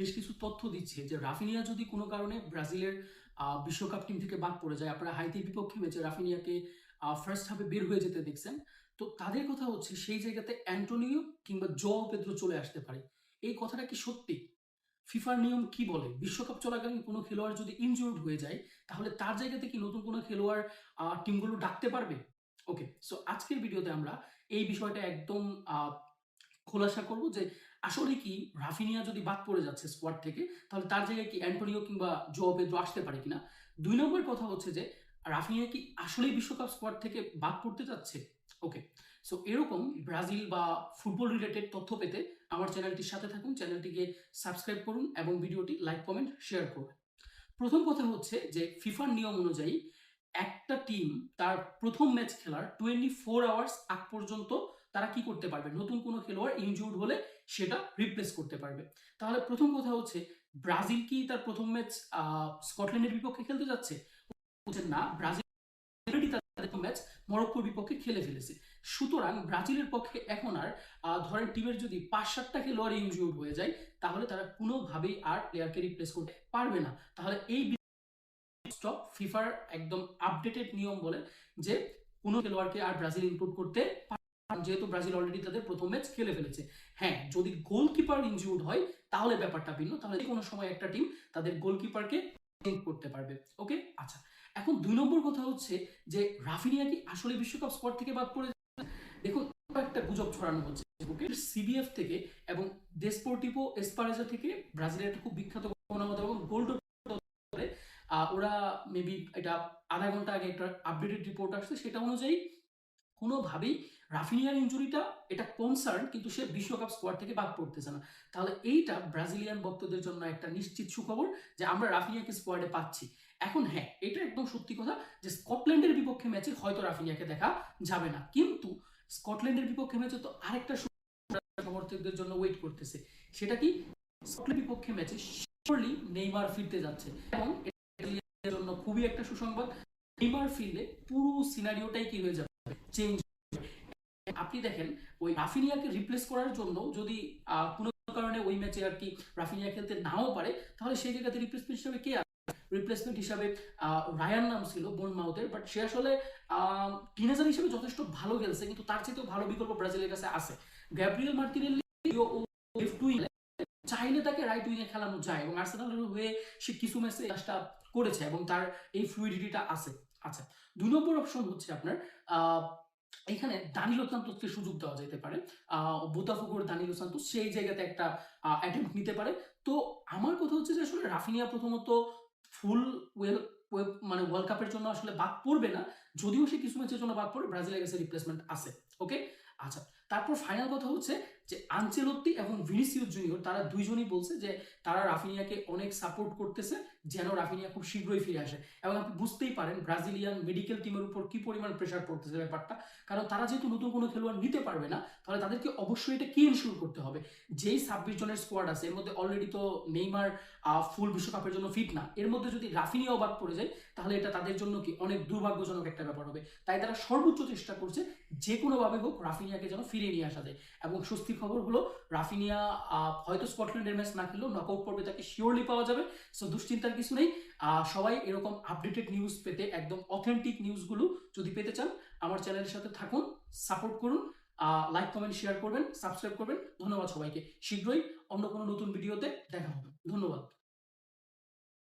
বেশ কিছু তথ্য দিচ্ছে যে রাফিনিয়া যদি কোনো কারণে ব্রাজিলের বিশ্বকাপ টিম থেকে বাদ পড়ে যায়, আপনারা হাইতির বিপক্ষে ম্যাচে রাফিনিয়াকে ফার্স্ট হাফে বের হয়ে যেতে দেখছেন, তো তাদের কথা হচ্ছে সেই জায়গাতে অ্যান্টোনিও কিংবা জোয়াও পেদ্রো চলে আসতে পারে। এই কথাটা কি সত্যি? ফিফার নিয়ম কি বলে? বিশ্বকাপ চলাকালীন কোনো খেলোয়াড় যদি ইনজুরড হয়ে যায়, তাহলে তার জায়গাতে কি নতুন কোনো খেলোয়াড় টিমগুলো ডাকতে পারবে? ওকে, সো আজকের ভিডিওতে আমরা এই বিষয়টা একদম খোলাসা করব যে আসলে কি রাফিনিয়া যদি বাদ পড়ে যাচ্ছে স্কোয়াড থেকে, তাহলে তার জায়গায় কি অ্যান্টোনিও কিংবা জোয়াও পেদ্রো আসতে পারে কিনা। 2 নম্বর কথা হচ্ছে যে রাফিনিয়া কি আসলেই বিশ্বকাপ স্কোয়াড থেকে বাদ পড়তে যাচ্ছে। ওকে, সো এরকম ব্রাজিল বা ফুটবল রিলেটেড তথ্য পেতে আমার চ্যানেলটির সাথে থাকুন, চ্যানেলটিকে সাবস্ক্রাইব করুন এবং ভিডিওটি লাইক কমেন্ট শেয়ার করুন। প্রথম কথা হচ্ছে যে ফিফার নিয়ম অনুযায়ী একটা টিম তার প্রথম ম্যাচ খেলার 24 আওয়ার্স আগ পর্যন্ত তারা কি করতে পারবে, নতুন কোনো খেলোয়াড় ইনজুর্ড হলে সেটা রিপ্লেস করতে পারবে। তাহলে প্রথম কথা হচ্ছে ব্রাজিল কি তার প্রথম ম্যাচ স্কটল্যান্ডের বিপক্ষে খেলতে যাচ্ছে? না, ব্রাজিল অলরেডি তাদের ম্যাচ মরক্কোর বিপক্ষে খেলে ফেলেছে। সুতরাং ব্রাজিলের পক্ষে এখন আর ধরেন টিমের যদি 5-7টা খেলোয়াড় ইনজুর্ড হয়ে যায়, তাহলে তারা কোনোভাবেই আর প্লেয়ারকে রিপ্লেস করতে পারবে না। তাহলে এই ফিফার একদম আপডেটেড নিয়ম বলে যে কোনো খেলোয়াড়কে আর ব্রাজিল ইনক্লুড করতে পারে, যেহেতু ব্রাজিল অলরেডি তাদের প্রথম ম্যাচ খেলে ফেলেছে। হ্যাঁ, যদি গোলকিপার ইনজুর্ড হয় তাহলে ব্যাপারটা ভিন্ন, তাহলে কোনো সময় একটা টিম তাদের গোলকিপারকে চেঞ্জ করতে পারবে। ওকে, আচ্ছা, এখন 2 নম্বর কথা হচ্ছে যে রাফিনিয়া কি আসলে বিশ্বকাপ স্কোয়াড থেকে বাদ পড়ে? দেখুন, একটা গুজব ছড়ানো হচ্ছে সিবিএফ থেকে এবং দেসপোর্টিভো এসপারেজা থেকে, ব্রাজিলের একটা খুব বিখ্যাত গণমাধ্যম এবং গোল্ড ওরা মেবি এটা আধা ঘন্টা আগে একটা আপডেটেড রিপোর্ট আসছে, সেটা অনুযায়ী কোনোভাবেই রাফিনিয়ার ইনজুরিটা এটা কনসার্ন, কিন্তু সে বিশ্বকাপ স্কোয়াড থেকে বাদ পড়তেছে না। তাহলে এইটা ব্রাজিলিয়ান ভক্তদের জন্য একটা নিশ্চিত সুখবর যে আমরা রাফিনিয়াকে স্কোয়াডে পাচ্ছি। এখন হ্যাঁ, এটা একদম সত্যি কথা যে স্কটল্যান্ডের বিপক্ষে ম্যাচে হয়তো রাফিনিয়াকে দেখা যাবে না, কিন্তু স্কটল্যান্ডের বিপক্ষে ম্যাচে তো আরেকটা সমর্থকদের জন্য ওয়েট করতেছে। সেটা কি? স্কটল্যান্ডের বিপক্ষে ম্যাচে শিওরলি নেইমার ফিরতে যাচ্ছে এবং এর জন্য খুবই একটা সুসংবাদ। নেইমার ফিরলে পুরো সিনারিওটাই কি হয়ে যাবে, চেঞ্জ। আপনি দেখেন ওই রাফিনিয়াকে রিপ্লেস করার জন্য যদি কোনো কারণে ওই ম্যাচে আর কি রাফিনিয়া খেলতে নাও পারে, তাহলে সেই জায়গাতে রিপ্লেসমেন্ট হিসেবে কে আছে? রিপ্লেসমেন্ট হিসাবে রায়ান নাম ছিল বোর্নমাউথের, বাট সে আসলে টিনেজার হিসেবে যথেষ্ট ভালো খেলছে, কিন্তু তার চাইতেও ভালো বিকল্প ব্রাজিলের কাছে আছে। গ্যাব্রিয়েল মার্টিনেল্লি লেফট উইং, চাইলে তাকে রাইট উইংয়ে খেলানো যায় এবং আর্সেনালের হয়ে সে কিছু ম্যাচে কাজটা করেছে এবং তার এই ফ্লুইডিটিটা আছে। আচ্ছা, 2 নম্বর অপশন হচ্ছে আপনার এখানে দানিলো সান্তোসকে সুযোগ দেওয়া যেতে পারে। বোতাফোগোর দানিলো সান্তোস সেই জায়গাতে একটা অ্যাটেম্প্ট নিতে পারে। তো আমার কথা হচ্ছে যে আসলে রাফিনিয়া প্রথমত ফুল মানে ওয়ার্ল্ড কাপের জন্য আসলে বাদ পড়বে না, যদিও সে কিছু ম্যাচের জন্য বাদ পড়ে, ব্রাজিলের কাছে রিপ্লেসমেন্ট আছে। ওকে, আচ্ছা, তারপর ফাইনাল কথা হচ্ছে যে আনচেলত্তি এবং ভিনিসিয়াস জুনিয়র তারা দুইজনই বলছে যে তারা রাফিনিয়াকে অনেক সাপোর্ট করতেছে যেন রাফিনিয়া খুব শীঘ্রই ফিরে আসে। এবং আপনি বুঝতেই পারেন ব্রাজিলিয়ান মেডিকেল টিমের উপর কি পরিমাণ প্রেশার পড়তেছে ব্যাপারটা, কারণ তারা যেহেতু নতুন কোনো খেলোয়াড় নিতে পারবে না, তাহলে তাদেরকে অবশ্যই এটা কি ইনশিওর করতে হবে, যেই 26 জনের স্কোয়াড আছে এর মধ্যে অলরেডি তো নেইমার ফুল বিশ্বকাপের জন্য ফিট না, এর মধ্যে যদি রাফিনিয়াও বাদ পড়ে যায় তাহলে এটা তাদের জন্য কি অনেক দুর্ভাগ্যজনক একটা ব্যাপার হবে। তাই তারা সর্বোচ্চ চেষ্টা করছে যে কোনোভাবে হোক রাফিনিয়াকে যেন ফিরিয়ে নিয়ে আসা যায়। এবং স্বস্তির খবর হলো রাফিনিয়া হয়তো স্কটল্যান্ডের ম্যাচ না খেলেও নকআউট পর্বে তাকে শিওরলি পাওয়া যাবে। সো দুশ্চিন্তার কিছু নেই। সবাই এরকম আপডেটেড নিউজ পেতে, একদম অথেন্টিক নিউজগুলো যদি পেতে চান, আমার চ্যানেলের সাথে থাকুন, সাপোর্ট করুন, লাইক কমেন্ট শেয়ার করবেন, সাবস্ক্রাইব করবেন। ধন্যবাদ সবাইকে। শীঘ্রই অন্য কোনো নতুন ভিডিওতে দেখা হবে। ধন্যবাদ।